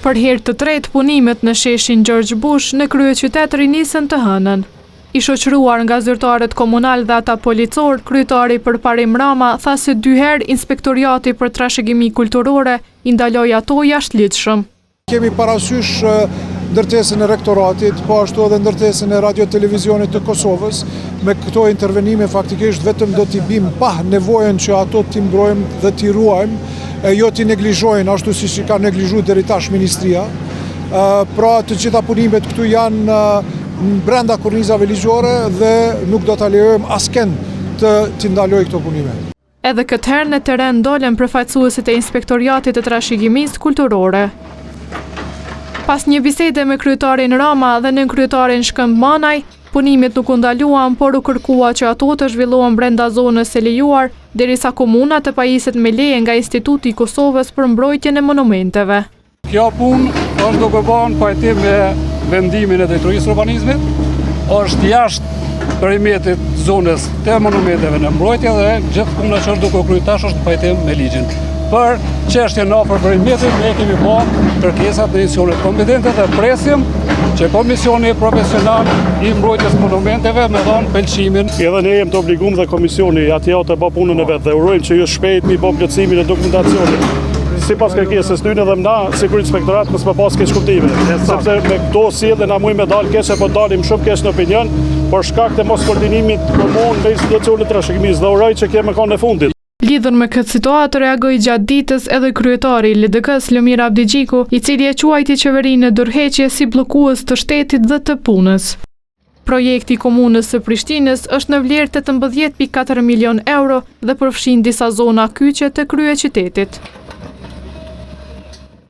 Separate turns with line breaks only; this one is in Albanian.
Për herë të tretë, punimet në sheshin George Bush në kryeqytet rinisën të hënën. I shoqëruar nga zyrtarët komunal dhe ata policor, kryetari Përparim Rama tha se 2 herë Inspektoriati për Trashëgimi Kulturore i ndaloi ato jashtëligjshëm.
Kemi parasysh ndërtesën e rektoratit, po ashtu edhe ndërtesën e radio-televizionit të Kosovës. Me këto intervenime faktikisht vetëm do t'i bim pa nevojën që ato t'i mbrojmë dhe t'i ruajmë, jo t'i neglizhojnë ashtu si që ka neglizhuar deri tash ministria. Pra të gjitha punimet këtu janë brenda kornizave ligjore dhe nuk do t'a lejojmë asken t'i ndalojë këto punime.
Edhe këtë herë në teren dolën përfaqësuesit e Inspektoriatit të Trashëgimisë Kulturore. Pas një bisede me kryetarin Rama dhe nën kryetarin Shkëmb Manaj, punimet nuk u ndaluan, por u kërkua që ato të zhvillohen brenda zonës së lejuar, derisa komuna të pajiset me leje nga Instituti i Kosovës për mbrojtjen e monumenteve.
Kjo punë është duke bën pajtim me vendimin e drejtorisë urbanizmit, është jashtë perimetrit zonës të monumenteve në mbrojtje dhe gjithë puna që është duke kryer tash është pajtim me ligjin. Për çështjen afër perimetrit ne kemi bërë kërkesat në institucionet kompetente dhe presim që Komisioni Profesional i Mbrojtjes Monumenteve me dhënë pëlqimin.
Edhe ne jemi të obliguar dhe komisioni atje të bëjë punën e vet dhe urojmë që ju shpejt mi bë plotësimin e dokumentacionit. Sipas kërkesës tyre dhe na, sikur inspektorat mos më pas keq kuptime, sepse me këto sjellje na mund me dal keq apo dalim shumë keq në opinion për shkak të mos koordinimit komun me institucionet e trashëgimisë dhe uroj që kemi kanë në fundit.
Lidhur me këtë situatë reagoi gjatë ditës edhe kryetari i LDK-s Lomir Abdigjiku, i cili e quajti qeverinë në dorëheqje si bllokues të shtetit dhe të punës. Projekti i komunës së Prishtinës është në vlerë 18.4 milion euro dhe përfshin disa zona kyçe të kryeqytetit.